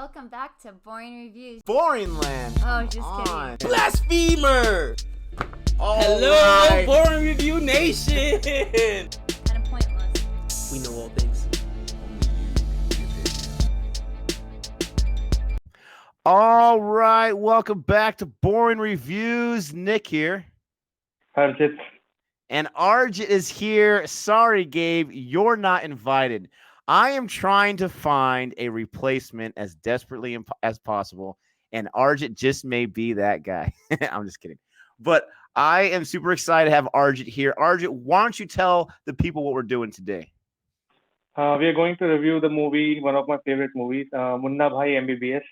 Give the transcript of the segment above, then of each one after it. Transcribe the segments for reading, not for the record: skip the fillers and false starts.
Welcome back to Boring Reviews. Boring land. Oh, just kidding. Blasphemer. Hello, right. Boring Review Nation. Kind of pointless. We know all things. All right, welcome back to Boring Reviews. Nick here. Arshad. And Arj is here. Sorry, Gabe, you're not invited. I am trying to find a replacement as desperately as possible, and Arjit just may be that guy. I'm just kidding. But I am super excited to have Arjit here. Arjit, why don't you tell the people what we're doing today? We are going to review the movie, one of my favorite movies, Munna, Bhai, MBBS.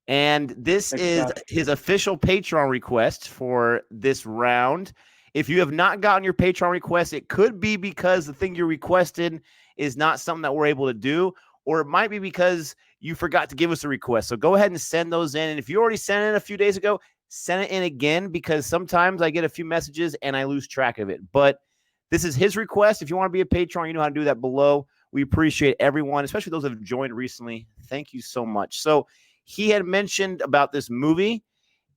And this is his official Patreon request for this round. If you have not gotten your Patreon request, it could be because the thing you requested is not something that we're able to do, or it might be because you forgot to give us a request. So go ahead and send those in. And if you already sent it a few days ago, send it in again, because sometimes I get a few messages and I lose track of it. But this is his request. If you want to be a Patreon, you know how to do that below. We appreciate everyone, especially those that have joined recently. Thank you so much. So he had mentioned about this movie,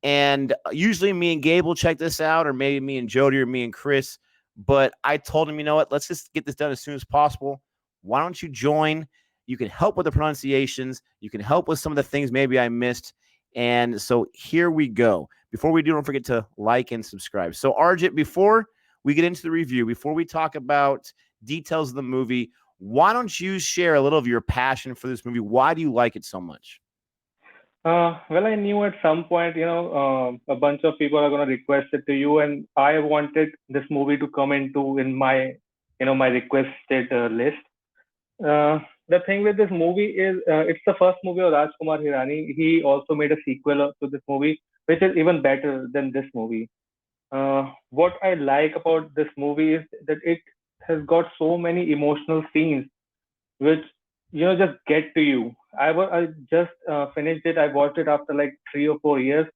and usually me and Gabe will check this out, or maybe me and Jody, or me and Chris. But I told him, you know what? Let's just get this done as soon as possible. Why don't you join? You can help with the pronunciations. You can help with some of the things maybe I missed. And so here we go. Before we do, don't forget to like and subscribe. So Arjit, before we get into the review, before we talk about details of the movie, why don't you share a little of your passion for this movie? Why do you like it so much? Well, I knew at some point, a bunch of people are going to request it to you, and I wanted this movie to come in my, my requested list. The thing with this movie is, it's the first movie of Rajkumar Hirani. He also made a sequel to this movie, which is even better than this movie. What I like about this movie is that it has got so many emotional scenes, which just get to you. I just finished it. I watched it after like 3 or 4 years,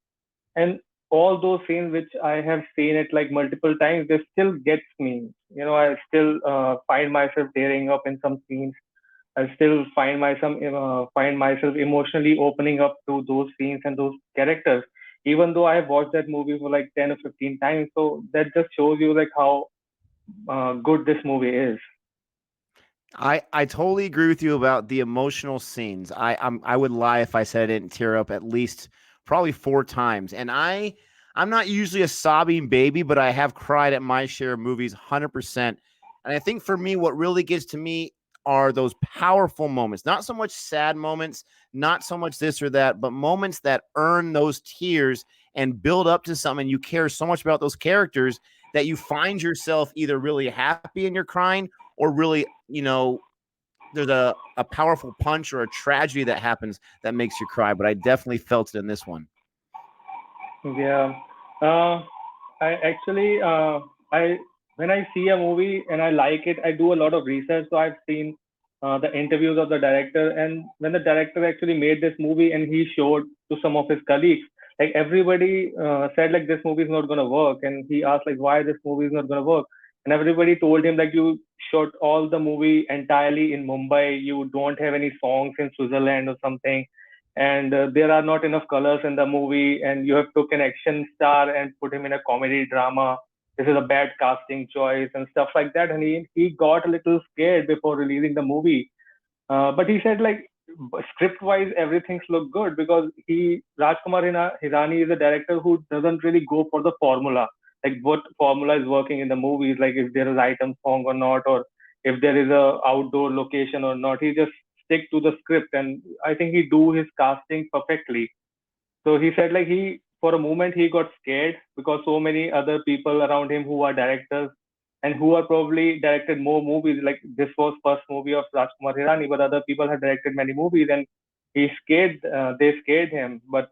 and all those scenes which I have seen it like multiple times, they still gets me. I still find myself tearing up in some scenes. I still find myself emotionally opening up to those scenes and those characters, even though I have watched that movie for like 10 or 15 times. So that just shows you like how good this movie is. I totally agree with you about the emotional scenes. I would lie if I said I didn't tear up at least probably 4 times. And I'm not usually a sobbing baby, but I have cried at my share of movies 100%. And I think for me, what really gets to me are those powerful moments, not so much sad moments, not so much this or that, but moments that earn those tears and build up to something. You care so much about those characters that you find yourself either really happy and you're crying, or really, there's a powerful punch or a tragedy that happens that makes you cry. But I definitely felt it in this one. Yeah. I actually, when I see a movie and I like it, I do a lot of research. So I've seen the interviews of the director, and when the director actually made this movie and he showed to some of his colleagues, like everybody said like this movie is not gonna work, and he asked like why this movie is not gonna work, and everybody told him like you shot all the movie entirely in Mumbai, you don't have any songs in Switzerland or something, and there are not enough colors in the movie, and you have took an action star and put him in a comedy drama. This is a bad casting choice and stuff like that. And he got a little scared before releasing the movie. But he said like script wise everything's look good, because Hirani is a director who doesn't really go for the formula, like what formula is working in the movies, like if there is item song or not, or if there is a outdoor location or not. He just stick to the script, and I think he do his casting perfectly. So he said like for a moment he got scared, because so many other people around him who are directors and who are probably directed more movies. Like this was first movie of Rajkumar Hirani, but other people have directed many movies, and they scared him. But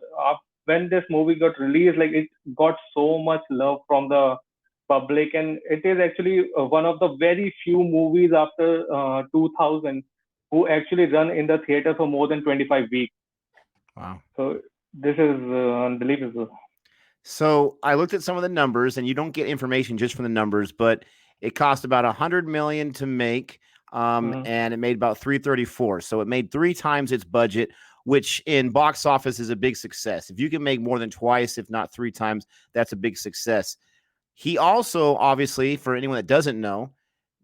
when this movie got released, like it got so much love from the public, and it is actually one of the very few movies after 2000 who actually run in the theater for more than 25 weeks. Wow. So this is unbelievable. So I looked at some of the numbers, and you don't get information just from the numbers, but it cost about $100 million to make, and it made about 334. So it made 3 times its budget, which in box office is a big success. If you can make more than twice, if not 3 times, that's a big success. He also, obviously, for anyone that doesn't know,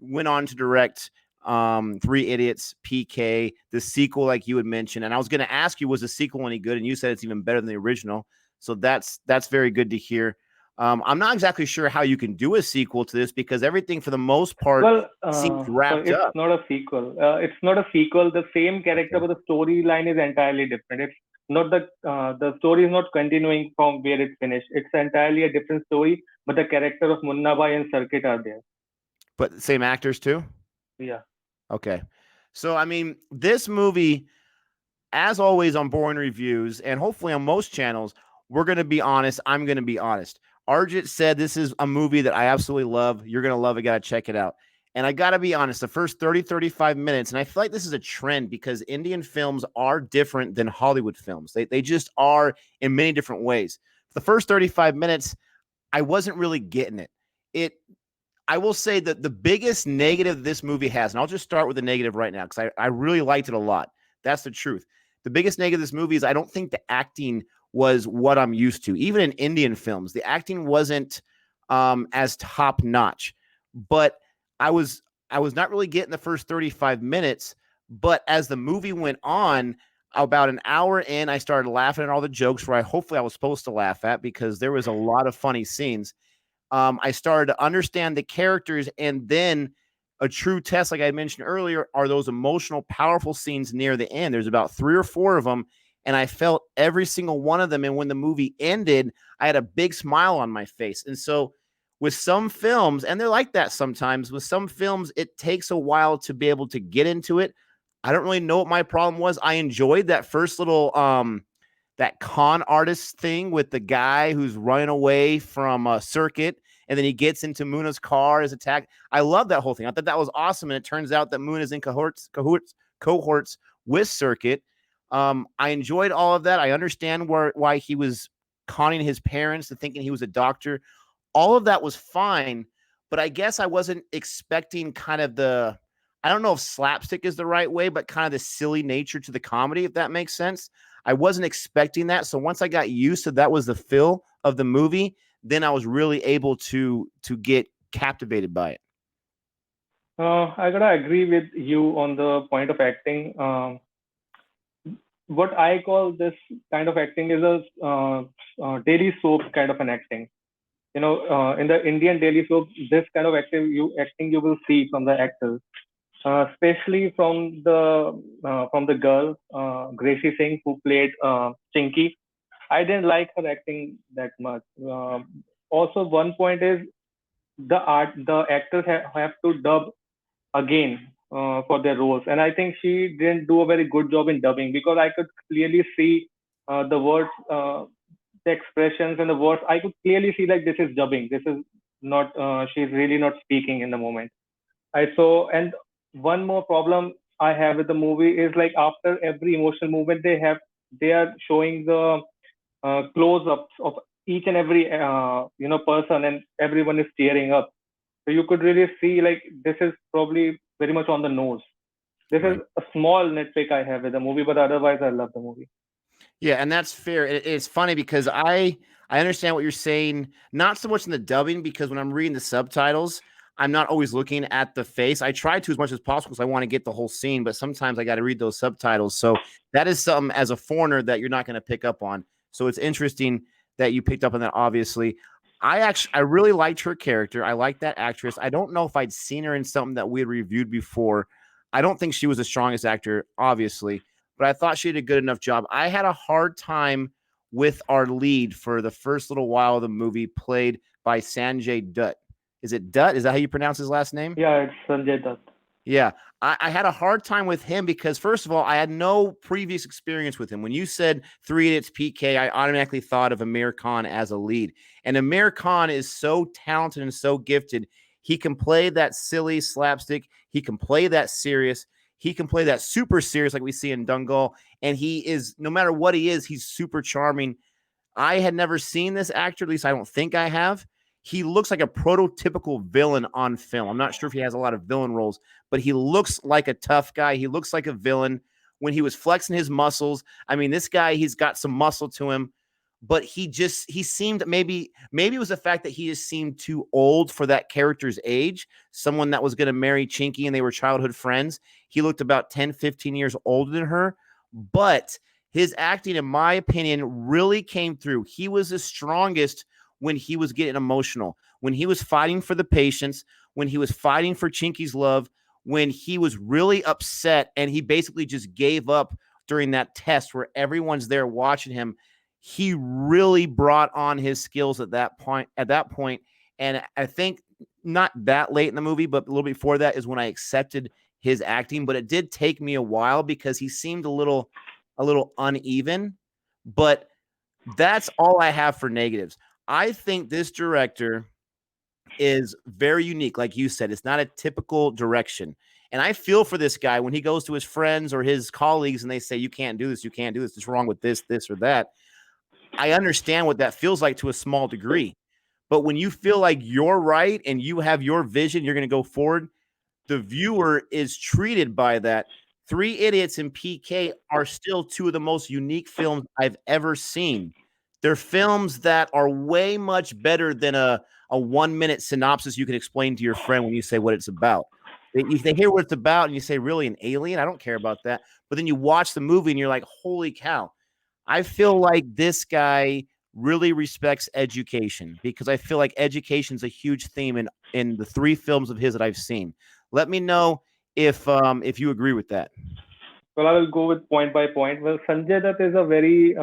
went on to direct Three Idiots, PK, the sequel, like you had mentioned. And I was going to ask you, was the sequel any good? And you said it's even better than the original. So that's very good to hear. I'm not exactly sure how you can do a sequel to this because everything, for the most part, seems wrapped it's up. Not a sequel. It's not a sequel. The same character, but the storyline is entirely different. It's not the story is not continuing from where it finished. It's entirely a different story, but the character of Munna Bhai and Circuit are there. But same actors too? Yeah. Okay. So, I mean, this movie, as always on Boring Reviews, and hopefully on most channels, we're going to be honest. I'm going to be honest. Arjit said this is a movie that I absolutely love. You're going to love it. Got to check it out. And I got to be honest, the first 30, 35 minutes, and I feel like this is a trend because Indian films are different than Hollywood films. They just are in many different ways. The first 35 minutes, I wasn't really getting it. I will say that the biggest negative this movie has, and I'll just start with the negative right now because I really liked it a lot. That's the truth. The biggest negative of this movie is I don't think the acting was what I'm used to. Even in Indian films, the acting wasn't as top notch. But I was not really getting the first 35 minutes. But as the movie went on, about an hour in, I started laughing at all the jokes where hopefully I was supposed to laugh at because there was a lot of funny scenes. I started to understand the characters, and then a true test, like I mentioned earlier, are those emotional, powerful scenes near the end. There's about 3 or 4 of them, and I felt every single one of them. And when the movie ended, I had a big smile on my face. And so with some films, and they're like that sometimes, with some films, it takes a while to be able to get into it. I don't really know what my problem was. I enjoyed that first little that con artist thing with the guy who's running away from a circuit, and then he gets into Munna's car, is attacked. I love that whole thing. I thought that was awesome, and it turns out that Munna's in cohorts with Circuit. I enjoyed all of that. I understand why he was conning his parents to thinking he was a doctor. All of that was fine, but I guess I wasn't expecting kind of I don't know if slapstick is the right way, but kind of the silly nature to the comedy, if that makes sense. I wasn't expecting that. So once I got used to that was the feel of the movie, then I was really able to get captivated by it. I gotta agree with you on the point of acting. What I call this kind of acting is a daily soap kind of an acting. In the Indian daily soap, this kind of acting you will see from the actors, especially from the girl Gracie Singh who played Chinky. I didn't like her acting that much. Also, one point is the actors have to dub again for their roles, and I think she didn't do a very good job in dubbing because I could clearly see the words, the expressions, and the words. I could clearly see like this is dubbing. This is not. She's really not speaking in the moment. I saw, and one more problem I have with the movie is like after every emotional movement they are showing the close-ups of each and every person, and everyone is tearing up. So you could really see like this is probably very much on the nose. This is a small nitpick I have with the movie, but otherwise I love the movie. Yeah, and that's fair. It's funny because I understand what you're saying, not so much in the dubbing, because when I'm reading the subtitles, I'm not always looking at the face. I try to as much as possible because I want to get the whole scene, but sometimes I got to read those subtitles. So that is something as a foreigner that you're not going to pick up on. So it's interesting that you picked up on that, obviously. I really liked her character. I like that actress. I don't know if I'd seen her in something that we had reviewed before. I don't think she was the strongest actor, obviously, but I thought she did a good enough job. I had a hard time with our lead for the first little while of the movie, played by Sanjay Dutt. Is it Dutt? Is that how you pronounce his last name? Yeah, it's Sanjay Dutt. Yeah, I had a hard time with him because, first of all, I had no previous experience with him. When you said Three Idiots PK, I automatically thought of Amir Khan as a lead. And Amir Khan is so talented and so gifted. He can play that silly slapstick. He can play that serious. He can play that super serious like we see in Dangal. And he is, no matter what he is, he's super charming. I had never seen this actor, at least I don't think I have. he looks like a prototypical villain on film. I'm not sure if he has a lot of villain roles, but he looks like a tough guy. He looks like a villain. When he was flexing his muscles, I mean, this guy, he's got some muscle to him, but he seemed, maybe it was the fact that he just seemed too old for that character's age, someone that was going to marry Chinky and they were childhood friends. He looked about 10, 15 years older than her, but his acting, in my opinion, really came through. He was the strongest when he was getting emotional, when he was fighting for the patients, when he was fighting for Chinky's love, when he was really upset and he basically just gave up during that test where everyone's there watching him. He really brought on his skills at that point. And I think not that late in the movie, but a little before that is when I accepted his acting. But it did take me a while because he seemed a little uneven. But that's all I have for negatives. I think this director is very unique. Like you said, it's not a typical direction. And I feel for this guy when he goes to his friends or his colleagues and they say, you can't do this. You can't do this. It's wrong with this or that. I understand what that feels like to a small degree. But when you feel like you're right and you have your vision, you're going to go forward, the viewer is treated by that. Three Idiots and PK are still two of the most unique films I've ever seen. They're films that are way much better than a 1-minute synopsis you can explain to your friend when you say what it's about. If they hear what it's about and you say, really, an alien? I don't care about that. But then you watch the movie and you're like, holy cow. I feel like this guy really respects education because I feel like education is a huge theme in the three films of his that I've seen. Let me know if you agree with that. Well, I will go with point by point. Well, Sanjay Dutt is a very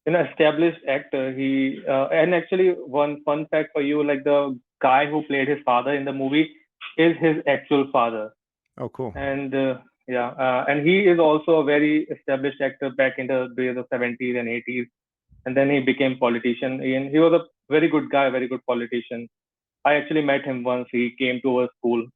established actor. He and actually one fun fact for you, like the guy who played his father in the movie is his actual father. Oh, cool. And and he is also a very established actor back in the days of 70s and 80s. And then he became politician. And he was a very good guy, very good politician. I actually met him once. He came to our school.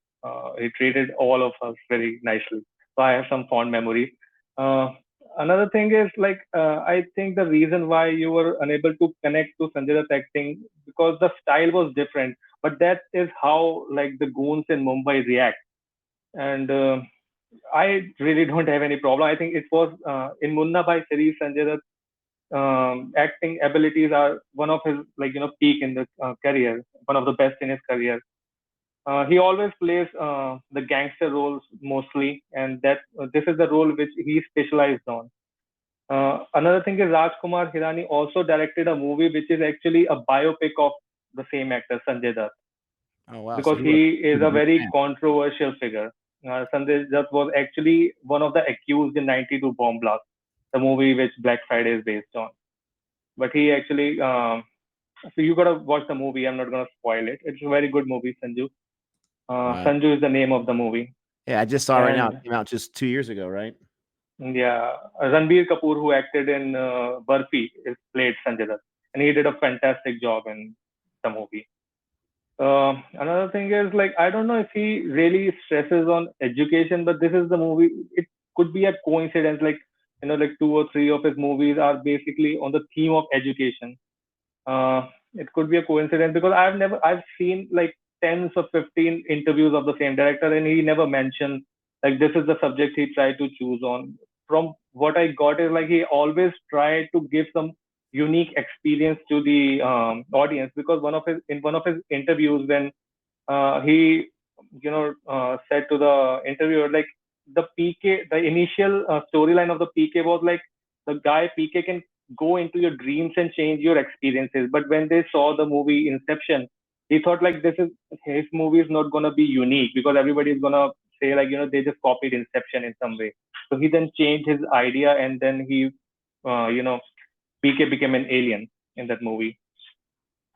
He treated all of us very nicely. So I have some fond memories. Another thing is I think the reason why you were unable to connect to Sanjay Dutt acting because the style was different. But that is how like the goons in Mumbai react. And I really don't have any problem. I think it was in Munna by series, Sanjay Dutt acting abilities are one of his peak in the career, one of the best in his career. He always plays the gangster roles mostly, and that this is the role which he specialized on. Another thing is Rajkumar Hirani also directed a movie which is actually a biopic of the same actor Sanjay Dutt. Oh, wow. Because he is a very controversial figure. Sanjay Dutt was actually one of the accused in 92 Bomb Blast, the movie which Black Friday is based on. But he actually, so you gotta watch the movie. I'm not gonna spoil it. It's a very good movie, Sanju. Wow. Sanju is the name of the movie. Yeah, I just saw it right now. It came out just 2 years ago, right? Yeah, Ranbir Kapoor, who acted in Warsi, played Sanjay Dutt, and he did a fantastic job in the movie. Another thing is I don't know if he really stresses on education, but this is the movie. It could be a coincidence, like 2 or 3 of his movies are basically on the theme of education. It could be a coincidence because I've seen like 10 or 15 interviews of the same director, and he never mentioned this is the subject he tried to choose on. From what I got is he always tried to give some unique experience to the audience because one of his interviews when he said to the interviewer the initial storyline of the PK was the guy PK can go into your dreams and change your experiences, but when they saw the movie Inception, he thought his movie is not gonna be unique because everybody is gonna say they just copied Inception in some way. So he then changed his idea and then he PK became an alien in that movie.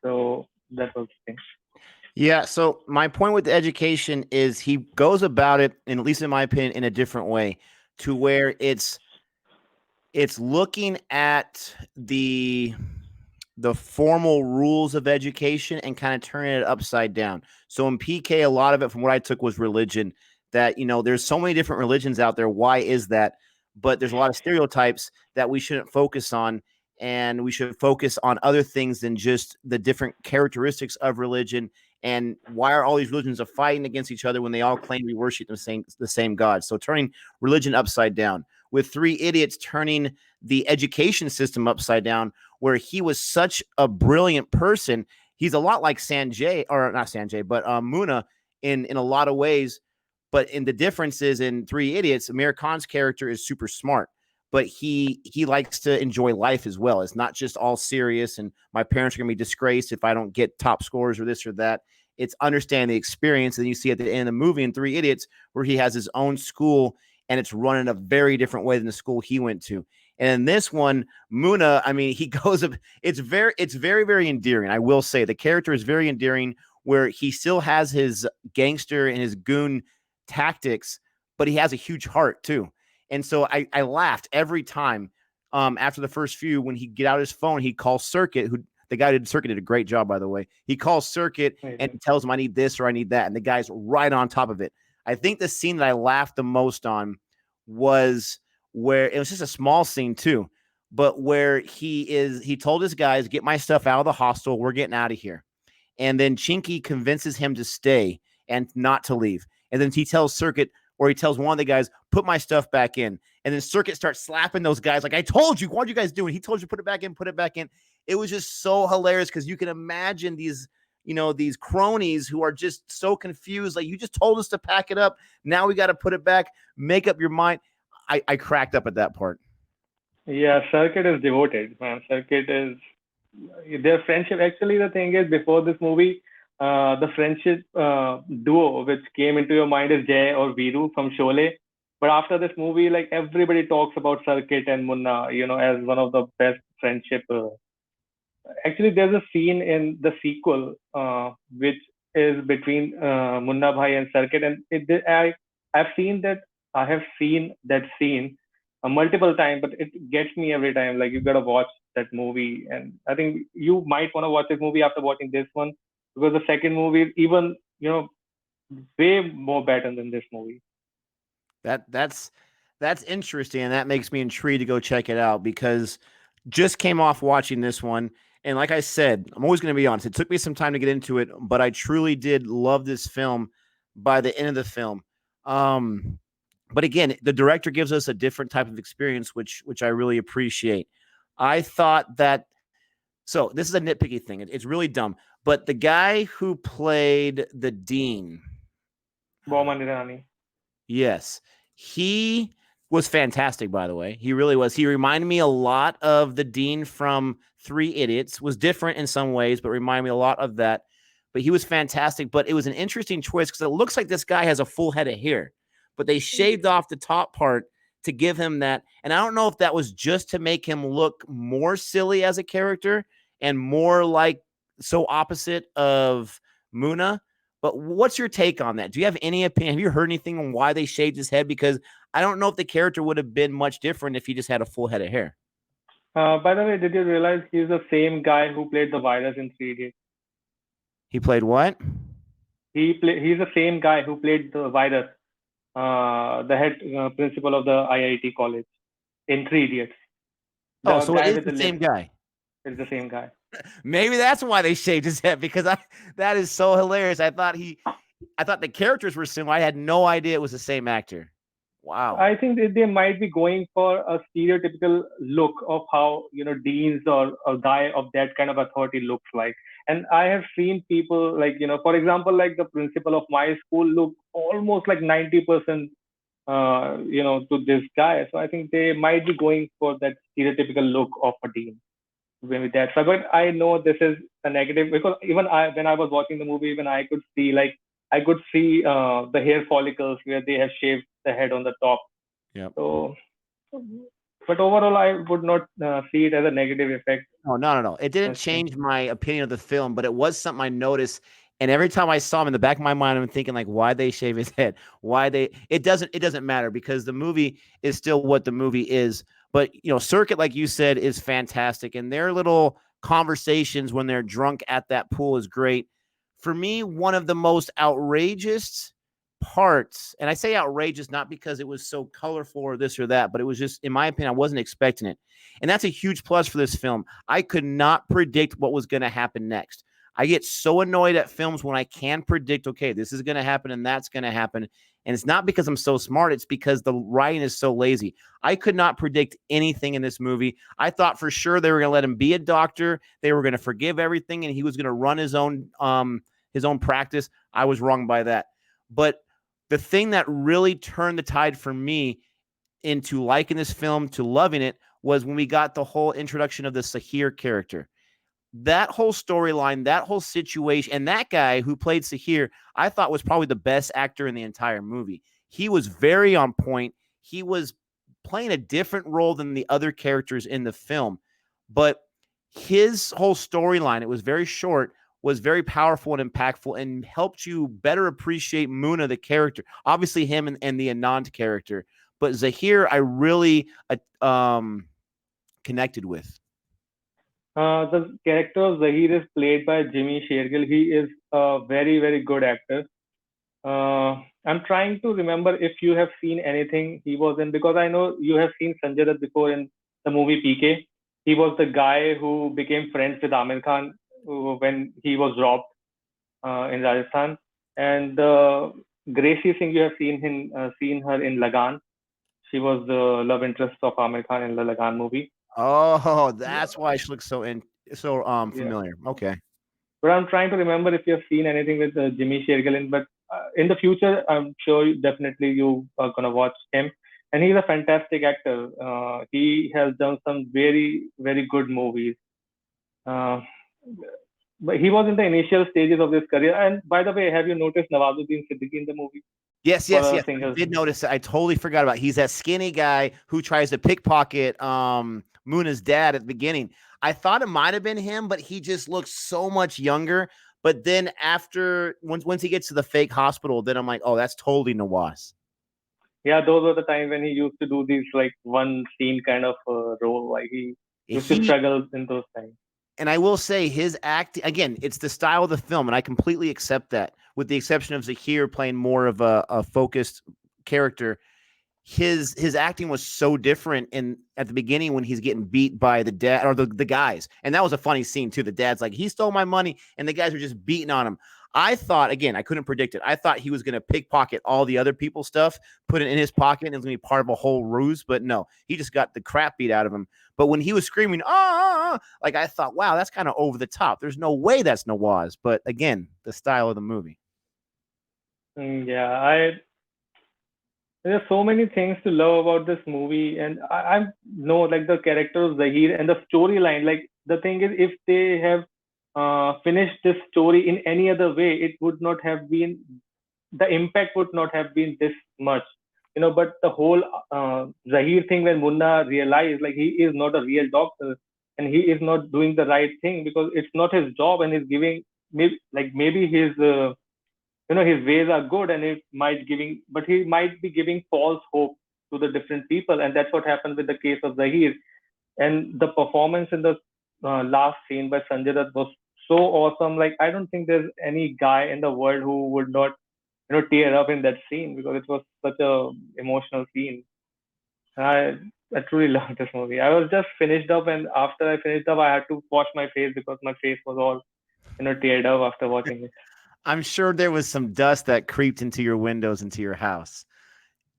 So that was the thing. Yeah. So my point with the education is he goes about it, and at least in my opinion, in a different way to where it's looking at the formal rules of education and kind of turning it upside down. So in PK, a lot of it from what I took was religion that, there's so many different religions out there. Why is that? But there's a lot of stereotypes that we shouldn't focus on. and we should focus on other things than just the different characteristics of religion. And why are all these religions fighting against each other when they all claim to be worshiping the same God? So turning religion upside down, with Three Idiots turning the education system upside down, where he was such a brilliant person. He's a lot like Sanjay, or not Sanjay, but Munna in a lot of ways. But in the differences in Three Idiots, Amir Khan's character is super smart, but he likes to enjoy life as well. It's not just all serious and my parents are going to be disgraced if I don't get top scores or this or that. It's understanding the experience. And you see at the end of the movie in Three Idiots where he has his own school and it's run in a very different way than the school he went to. And in this one, Munna, I mean, he goes up. It's very, very endearing. I will say the character is very endearing, where he still has his gangster and his goon tactics, but he has a huge heart too. And so I laughed every time after the first few when he get out his phone, he calls Circuit, who the guy did Circuit did a great job, by the way. He calls Circuit and tells him I need this or I need that. And the guy's right on top of it. I think the scene that I laughed the most on was where it was just a small scene too, but where he told his guys, get my stuff out of the hostel. We're getting out of here. And then Chinky convinces him to stay and not to leave. And then he tells Circuit, or he tells one of the guys, put my stuff back in. And then Circuit starts slapping those guys like, I told you, what are you guys doing? He told you put it back in, put it back in. It was just so hilarious because you can imagine these, these cronies who are just so confused. Like, you just told us to pack it up. Now we got to put it back. Make up your mind. I cracked up at that part. Yeah, Circuit is devoted, man. Circuit is their friendship. Actually, the thing is, before this movie, the friendship duo which came into your mind is Jay or Viru from Sholay. But after this movie, like, everybody talks about Circuit and Munna, as one of the best friendship. Actually, there's a scene in the sequel which is between Munna Bhai and Circuit, and I have seen that scene multiple times, but it gets me every time. Like, you gotta watch that movie, and I think you might want to watch this movie after watching this one, because the second movie is even way more better than this movie. That's interesting, and that makes me intrigued to go check it out, because just came off watching this one, and like I said, I'm always going to be honest, it took me some time to get into it, but I truly did love this film by the end of the film. But again, the director gives us a different type of experience, which I really appreciate. I thought that, so this is a nitpicky thing. It's really dumb, but the guy who played the dean, Hirani. Yes, he was fantastic, by the way. He really was. He reminded me a lot of the dean from Three Idiots. Was different in some ways, but reminded me a lot of that. But he was fantastic. But it was an interesting choice because it looks like this guy has a full head of hair, but they shaved off the top part to give him that. And I don't know if that was just to make him look more silly as a character and more like so opposite of Munna. But what's your take on that? Do you have any opinion? Have you heard anything on why they shaved his head? Because I don't know if the character would have been much different if he just had a full head of hair. By the way, did you realize he's the same guy who played the virus in 3 Idiots? He played what? He's the same guy who played the virus, the head principal of the IIT college in 3 Idiots. Oh, so it is the same guy. It's the same guy. Maybe that's why they shaved his head, because that is so hilarious. I thought the characters were similar. I had no idea it was the same actor. Wow. I think they might be going for a stereotypical look of how deans or a guy of that kind of authority looks like. And I have seen people like for example, like the principal of my school look almost like 90% to this guy. So I think they might be going for that stereotypical look of a dean with that. So, but I know this is a negative, because even when I was watching the movie, even I could see the hair follicles where they have shaved the head on the top. Yeah. So, but overall, I would not see it as a negative effect. No. It didn't change my opinion of the film, but it was something I noticed. And every time I saw him, in the back of my mind, I'm thinking, like, why they shave his head? It doesn't matter, because the movie is still what the movie is. But, Circuit, like you said, is fantastic. And their little conversations when they're drunk at that pool is great. For me, one of the most outrageous parts, and I say outrageous not because it was so colorful or this or that, but it was just, in my opinion, I wasn't expecting it. And that's a huge plus for this film. I could not predict what was going to happen next. I get so annoyed at films when I can predict, okay, this is going to happen and that's going to happen. And it's not because I'm so smart. It's because the writing is so lazy. I could not predict anything in this movie. I thought for sure they were going to let him be a doctor. They were going to forgive everything and he was going to run his own practice. I was wrong by that. But the thing that really turned the tide for me into liking this film, to loving it, was when we got the whole introduction of the Sahir character. That whole storyline, that whole situation, and that guy who played Sahir, I thought was probably the best actor in the entire movie. He was very on point. He was playing a different role than the other characters in the film. But his whole storyline, it was very short, was very powerful and impactful and helped you better appreciate Munna, the character. Obviously him and the Anand character. But Zahir, I really connected with. The character of Zahir is played by Jimmy Shergill. He is a very, very good actor. I'm trying to remember if you have seen anything he was in, because I know you have seen Sanjay Dutt before in the movie PK. He was the guy who became friends with Amir Khan when he was robbed in Rajasthan. And Gracie Singh, you have seen her in Lagan. She was the love interest of Amir Khan in the Lagan movie. Oh, that's why she looks so familiar. Yeah. Okay. But I'm trying to remember if you have seen anything with Jimmy Shergill in. But in the future, I'm sure definitely you are gonna watch him. And he's a fantastic actor. He has done some very, very good movies. But he was in the initial stages of his career. And by the way, have you noticed Nawazuddin Siddiqui in the movie? Yes. I did notice that. I totally forgot about it. He's that skinny guy who tries to pickpocket Munna's dad at the beginning. I thought it might have been him, but he just looks so much younger. But then once he gets to the fake hospital, then I'm like, oh, that's totally Nawaz. Yeah, those were the times when he used to do these like one scene kind of role. Like he used to struggle in those times. And I will say his acting, again, it's the style of the film, and I completely accept that, with the exception of Zahir playing more of a focused character. His acting was so different at the beginning when he's getting beat by the dad or the guys. And that was a funny scene too. The dad's like, he stole my money, and the guys are just beating on him. I thought, again, I couldn't predict it. I thought he was going to pickpocket all the other people's stuff, put it in his pocket, and it was going to be part of a whole ruse. But no, he just got the crap beat out of him. But when he was screaming, like I thought, wow, that's kind of over the top. There's no way that's Nawaz. But again, the style of the movie. Yeah, there's so many things to love about this movie, and I know like the character of Zahir and the storyline. Like the thing is, if they have finished this story in any other way, it would not have been, the impact would not have been this much, But the whole Zahir thing, when Munna realized like he is not a real doctor and he is not doing the right thing because it's not his job, and he's giving maybe his his ways are good, and but he might be giving false hope to the different people, and that's what happened with the case of Zahir. And the performance in the last scene by Sanjay Dutt was so awesome. Like I don't think there's any guy in the world who would not tear up in that scene, because it was such a emotional scene. I truly loved this movie. I was just finished up, and after I finished up, I had to wash my face because my face was all teared up after watching it. I'm sure there was some dust that creeped into your windows, into your house.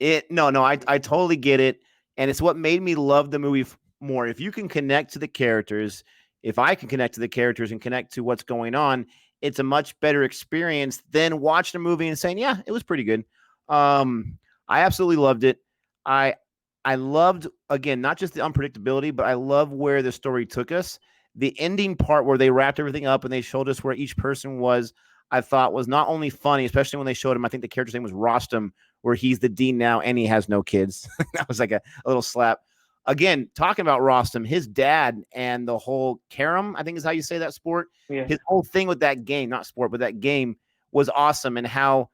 I totally get it. And it's what made me love the movie more. If you can connect to the characters, if I can connect to the characters and connect to what's going on, it's a much better experience than watching a movie and saying, yeah, it was pretty good. I absolutely loved it. I loved, again, not just the unpredictability, but I love where the story took us. The ending part where they wrapped everything up and they showed us where each person was, I thought was not only funny, especially when they showed him, I think the character's name was Rostam, where he's the dean now and he has no kids. That was like a little slap. Again, talking about Rostam, his dad and the whole carom, I think is how you say that sport. Yeah. His whole thing with that game, not sport, but that game was awesome. And how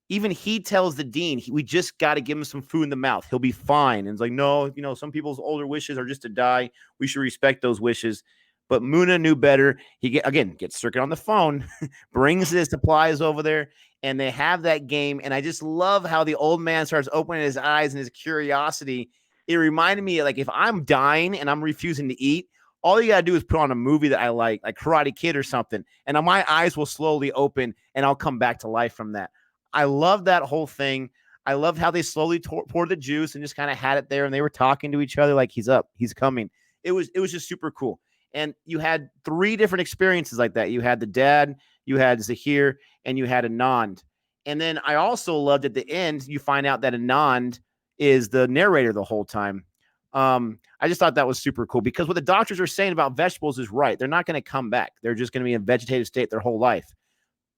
even he tells the dean, we just got to give him some food in the mouth. He'll be fine. And it's like, no, some people's older wishes are just to die. We should respect those wishes. But Munna knew better. He gets Circuit on the phone, brings his supplies over there, and they have that game. And I just love how the old man starts opening his eyes and his curiosity. It reminded me, like, if I'm dying and I'm refusing to eat, all you got to do is put on a movie that I like Karate Kid or something, and my eyes will slowly open and I'll come back to life from that. I love that whole thing. I loved how they slowly poured the juice and just kind of had it there, and they were talking to each other like, he's up, he's coming. It was just super cool. And you had 3 different experiences like that. You had the dad, you had Zahir, and you had Anand. And then I also loved at the end, you find out that Anand is the narrator the whole time. I just thought that was super cool because what the doctors are saying about vegetables is right. They're not going to come back. They're just going to be in a vegetative state their whole life.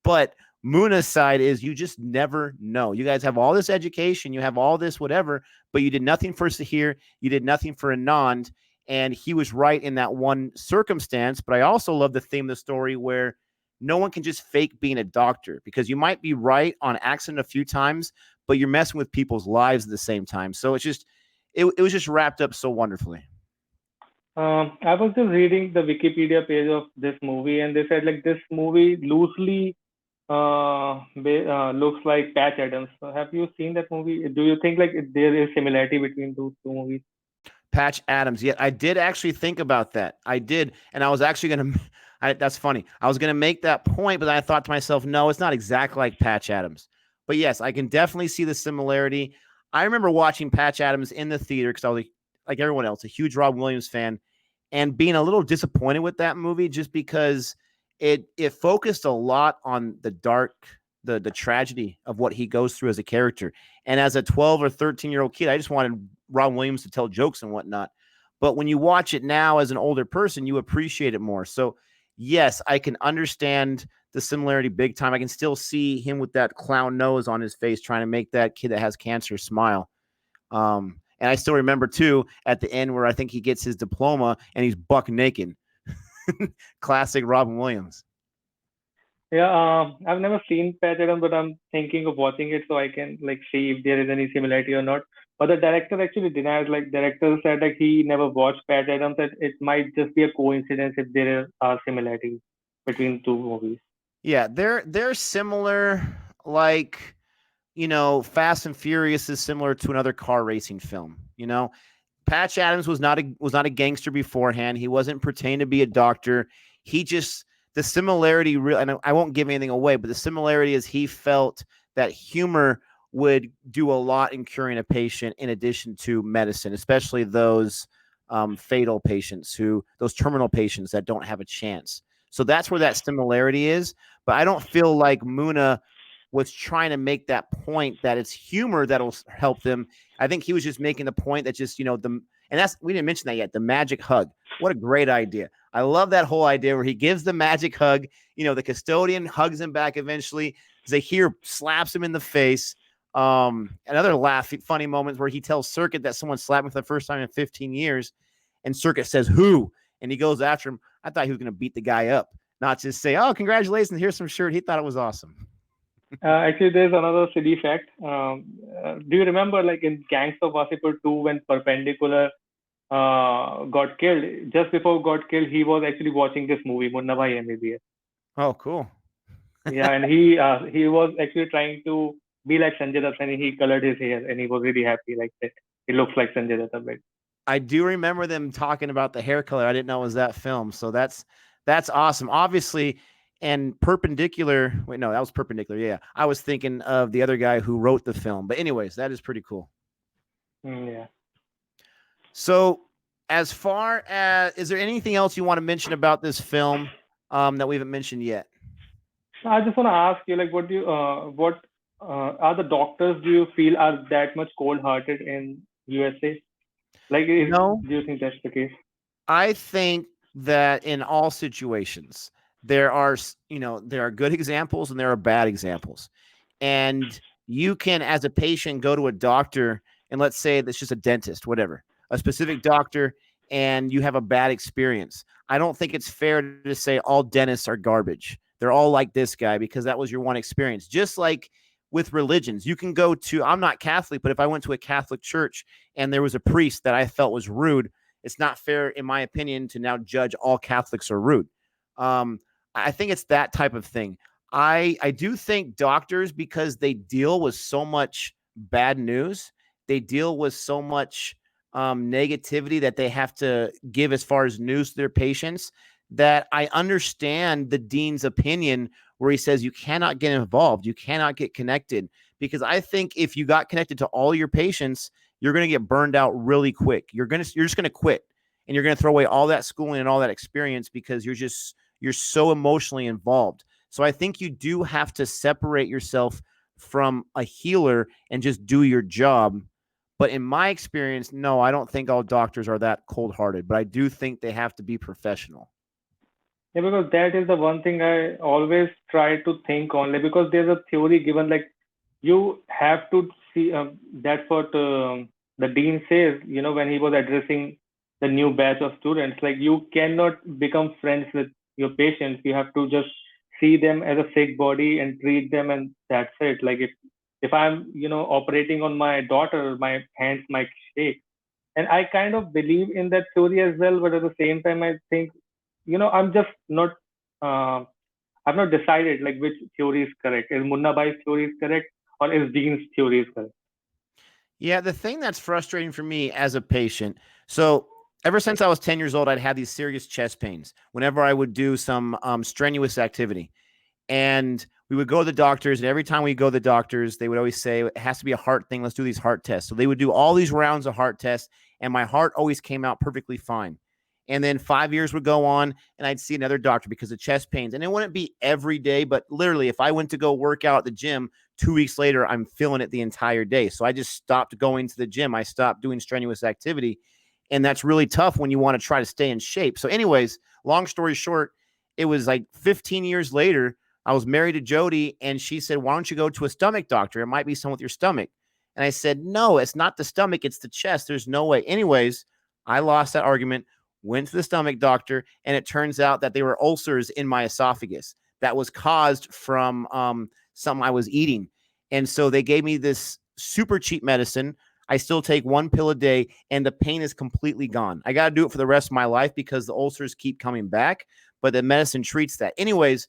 But Munna's side is you just never know. You guys have all this education, you have all this whatever, but you did nothing for Zahir, you did nothing for Anand. And he was right in that one circumstance. But I also love the theme of the story where no one can just fake being a doctor because you might be right on accident a few times, but you're messing with people's lives at the same time. So it's just, it was just wrapped up so wonderfully. I was just reading the Wikipedia page of this movie, and they said like this movie loosely looks like Patch Adams. So have you seen that movie? Do you think like there is similarity between those 2 movies? Patch Adams. Yeah, I did actually think about that. I did. And I was actually going to, that's funny. I was going to make that point, but I thought to myself, no, it's not exactly like Patch Adams. But yes, I can definitely see the similarity. I remember watching Patch Adams in the theater because I was like everyone else, a huge Robin Williams fan, and being a little disappointed with that movie just because it focused a lot on the dark, the tragedy of what he goes through as a character. And as a 12 or 13-year-old kid, I just wanted Robin Williams to tell jokes and whatnot. But when you watch it now as an older person, you appreciate it more. So yes, I can understand the similarity big time. I can still see him with that clown nose on his face trying to make that kid that has cancer smile. And I still remember too at the end where I think he gets his diploma and he's buck naked. Classic Robin Williams. Yeah, I've never seen Patch Adams, but I'm thinking of watching it so I can like see if there is any similarity or not. But the director actually denies. Like director said, like he never watched Patch Adams. That it might just be a coincidence if there are similarities between 2 movies. Yeah, they're similar. Like, Fast and Furious is similar to another car racing film. Patch Adams was not a gangster beforehand. He wasn't pretending to be a doctor. He just the similarity, and I won't give anything away, but the similarity is he felt that humor would do a lot in curing a patient in addition to medicine, especially those fatal patients, those terminal patients that don't have a chance. So that's where that similarity is. But I don't feel like Munna was trying to make that point that it's humor that'll help them. I think he was just making the point that just, we didn't mention that yet, the magic hug. What a great idea. I love that whole idea where he gives the magic hug, the custodian hugs him back eventually. Zahir slaps him in the face. Another funny moment where he tells Circuit that someone slapped him for the first time in 15 years. And Circuit says, who? And he goes after him. I thought he was going to beat the guy up, not just say, oh, congratulations, here's some shirt. He thought it was awesome. Actually, there's another silly fact. Do you remember, like in Gangs of Wasseypur 2, when Perpendicular got killed? Just before got killed, he was actually watching this movie, Munna Bhai MBBS. Oh, cool. Yeah, and he was actually trying to be like Sanjay Dutt, and he colored his hair, and he was really happy like that. He looks like Sanjay Dutt a bit. I do remember them talking about the hair color. I didn't know it was that film, so that's awesome. Obviously. And Perpendicular, wait, no, that was Perpendicular. Yeah. I was thinking of the other guy who wrote the film. But anyways, that is pretty cool. Yeah. So as far as, is there anything else you want to mention about this film that we haven't mentioned yet? I just want to ask you, like, what are the doctors, do you feel, are that much cold-hearted in USA? Like, No. Do you think that's the case? I think that in all situations, there are good examples and there are bad examples. And you can, as a patient, go to a doctor and let's say that's just a dentist, whatever, a specific doctor, and you have a bad experience. I don't think it's fair to say all dentists are garbage. They're all like this guy because that was your one experience. Just like with religions, you can go to, I'm not Catholic, but if I went to a Catholic church and there was a priest that I felt was rude, it's not fair, in my opinion, to now judge all Catholics are rude. I think it's that type of thing. I do think doctors, because they deal with so much bad news, they deal with so much negativity that they have to give as far as news to their patients, that I understand the dean's opinion where he says you cannot get involved, you cannot get connected, because I think if you got connected to all your patients, you're going to get burned out really quick. You're just going to quit, and you're going to throw away all that schooling and all that experience because you're so emotionally involved. So I think you do have to separate yourself from a healer and just do your job. But in my experience, no, I don't think all doctors are that cold-hearted, but I do think they have to be professional. Yeah, because that is the one thing I always try to think only, because there's a theory given like you have to see, that's what the dean says, when he was addressing the new batch of students, like you cannot become friends with your patients. You have to just see them as a sick body and treat them, and that's it. Like if I'm, operating on my daughter, my hands might shake. And I kind of believe in that theory as well, but at the same time, I think, I'm just not, I've not decided like which theory is correct. Is Munna Bhai's theory is correct, or is Dean's theory is correct? Yeah, the thing that's frustrating for me as a patient, so ever since I was 10 years old, I'd had these serious chest pains whenever I would do some strenuous activity. And we would go to the doctors, and every time we go to the doctors, they would always say, it has to be a heart thing. Let's do these heart tests. So they would do all these rounds of heart tests, and my heart always came out perfectly fine. And then 5 years would go on, and I'd see another doctor because of chest pains. And it wouldn't be every day, but literally, if I went to go work out at the gym 2 weeks later, I'm feeling it the entire day. So I just stopped going to the gym. I stopped doing strenuous activity. And that's really tough when you want to try to stay in shape. So anyways, long story short, it was like 15 years later, I was married to Jody, and she said, why don't you go to a stomach doctor? It might be something with your stomach. And I said, no, it's not the stomach. It's the chest. There's no way. Anyways, I lost that argument, went to the stomach doctor, and it turns out that they were ulcers in my esophagus that was caused from something I was eating. And so they gave me this super cheap medicine. I still take one pill a day, and the pain is completely gone. I got to do it for the rest of my life because the ulcers keep coming back, but the medicine treats that. Anyways,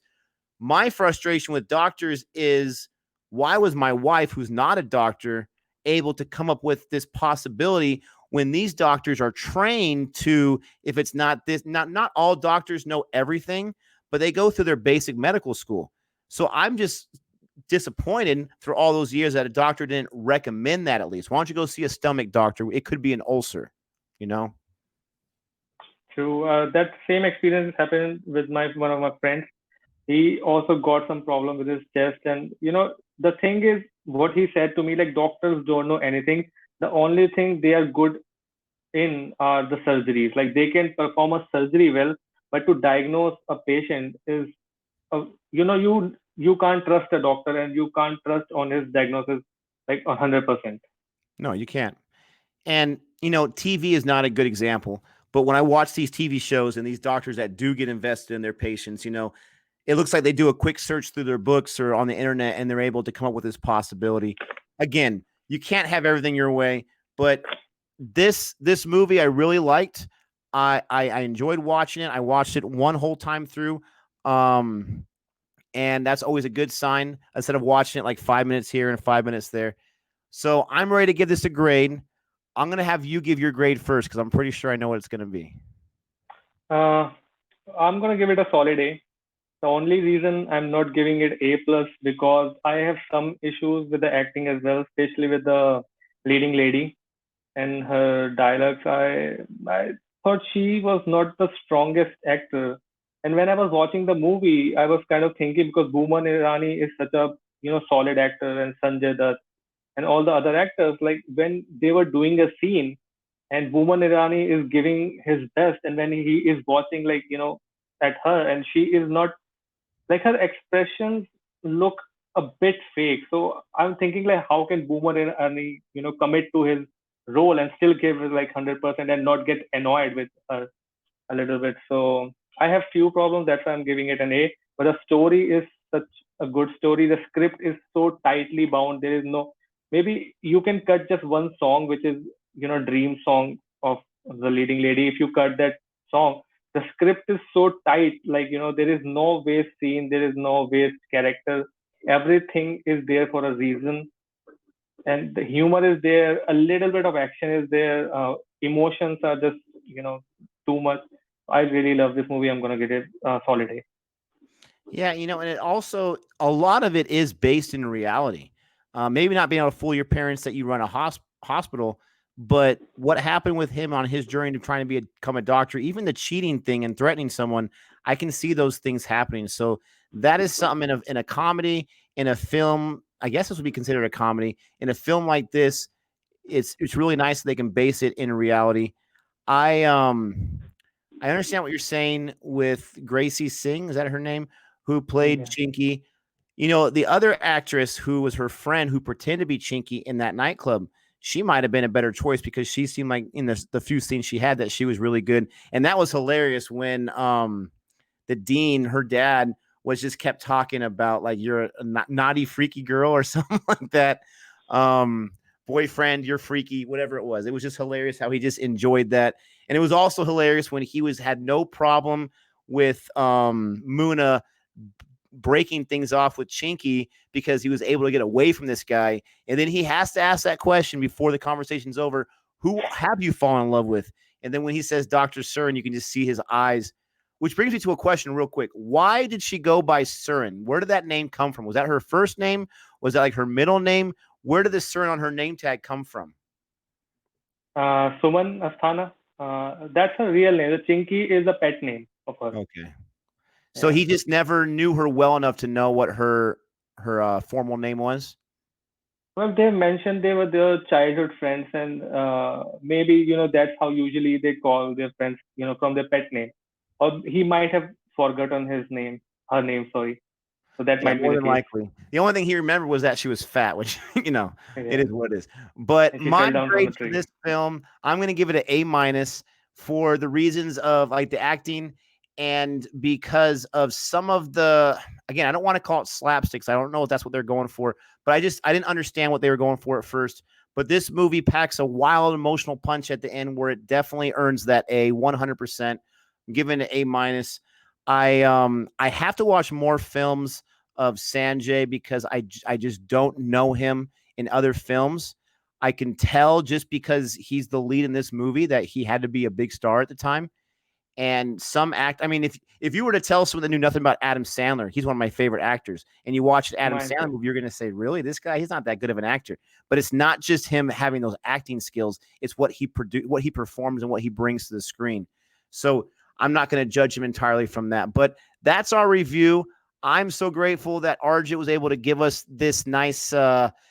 my frustration with doctors is, why was my wife, who's not a doctor, able to come up with this possibility when these doctors are trained to, if it's not this, not all doctors know everything, but they go through their basic medical school. So I'm just disappointed through all those years that a doctor didn't recommend that. At least, why don't you go see a stomach doctor? It could be an ulcer, True. That same experience happened with one of my friends. He also got some problem with his chest, and the thing is, what he said to me, like doctors don't know anything. The only thing they are good in are the surgeries. Like they can perform a surgery well, but to diagnose a patient is, you can't trust a doctor, and you can't trust on his diagnosis like 100%. No, you can't. And TV is not a good example, but when I watch these TV shows and these doctors that do get invested in their patients, it looks like they do a quick search through their books or on the internet, and they're able to come up with this possibility. Again, you can't have everything your way, but this movie I really liked. I enjoyed watching it. I watched it one whole time through. And that's always a good sign, instead of watching it like 5 minutes here and 5 minutes there. So I'm ready to give this a grade. I'm going to have you give your grade first, because I'm pretty sure I know what it's going to be. I'm gonna give it a solid A. The only reason I'm not giving it A plus, because I have some issues with the acting as well, especially with the leading lady and her dialogues. I thought she was not the strongest actor. And when I was watching the movie, I was kind of thinking, because Booman Irani is such a solid actor, and Sanjay Dutt and all the other actors, like when they were doing a scene and Booman Irani is giving his best, and when he is watching like at her, and she is not, like her expressions look a bit fake. So I'm thinking like, how can Boomer Irani, commit to his role and still give like 100% and not get annoyed with her a little bit? So I have few problems. That's why I'm giving it an A. But the story is such a good story. The script is so tightly bound. There is no, maybe you can cut just one song, which is Dream Song of the leading lady. If you cut that song, the script is so tight. Like, there is no waste scene, there is no waste character. Everything is there for a reason, and the humor is there. A little bit of action is there. Emotions are just too much. I really love this movie. I'm gonna get it solid A. Yeah, and it also a lot of it is based in reality. Maybe not being able to fool your parents that you run a hospital, but what happened with him on his journey to trying to become a doctor, even the cheating thing and threatening someone, I can see those things happening. So that is something in a comedy, in a film. I guess this would be considered a comedy. In a film like this, it's really nice that they can base it in reality. I understand what you're saying with Gracie Singh. Is that her name? Who played Yeah. Chinky? The other actress who was her friend who pretended to be Chinky in that nightclub, she might have been a better choice because she seemed like in the few scenes she had that she was really good. And that was hilarious when the dean, her dad, was just kept talking about like you're a naughty, freaky girl or something like that. Boyfriend, you're freaky, whatever it was. It was just hilarious how he just enjoyed that. And it was also hilarious when he had no problem with Munna breaking things off with Chinky because he was able to get away from this guy. And then he has to ask that question before the conversation's over. Who have you fallen in love with? And then when he says Dr. Surin, you can just see his eyes, which brings me to a question real quick. Why did she go by Surin? Where did that name come from? Was that her first name? Was that like her middle name? Where did the Surin on her name tag come from? Suman Asthana. That's her real name. The Chinky is a pet name of her. Okay. So he just never knew her well enough to know what her formal name was? Well, they mentioned they were their childhood friends, and maybe that's how usually they call their friends, from their pet name. Or he might have forgotten his name, her name, sorry. So that might be more the than case. likely. The only thing he remembered was that she was fat, which it Yeah. is what it is. But And she my fell down from grade the for tree. this film, I'm going to give it an A- for the reasons of like the acting and because of some of the, again, I don't want to call it slapsticks. I don't know if that's what they're going for, but I didn't understand what they were going for at first. But this movie packs a wild emotional punch at the end where it definitely earns that A 100%. I'm giving it an A-. I have to watch more films of Sanjay because I just don't know him in other films. I can tell just because he's the lead in this movie that he had to be a big star at the time. And I mean, if you were to tell someone that knew nothing about Adam Sandler, he's one of my favorite actors, and you watch an Adam Mine Sandler too. movie, you're going to say, really, this guy, he's not that good of an actor. But it's not just him having those acting skills. It's what he performs and what he brings to the screen. So I'm not going to judge him entirely from that. But that's our review. I'm so grateful that Arjit was able to give us this nice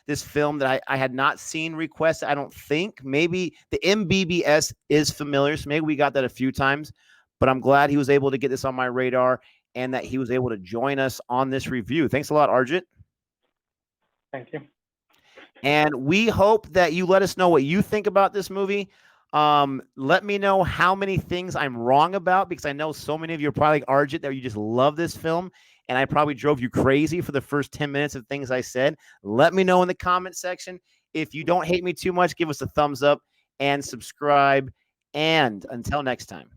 this film that I had not seen requested. I don't think. Maybe the MBBS is familiar, so maybe we got that a few times. But I'm glad he was able to get this on my radar and that he was able to join us on this review. Thanks a lot, Arjit. Thank you. And we hope that you let us know what you think about this movie. Let me know how many things I'm wrong about, because I know so many of you are probably like Arjit that you just love this film, and I probably drove you crazy for the first 10 minutes of things I said. Let me know in the comment section. If you don't hate me too much, give us a thumbs up and subscribe. And until next time.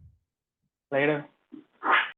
Later.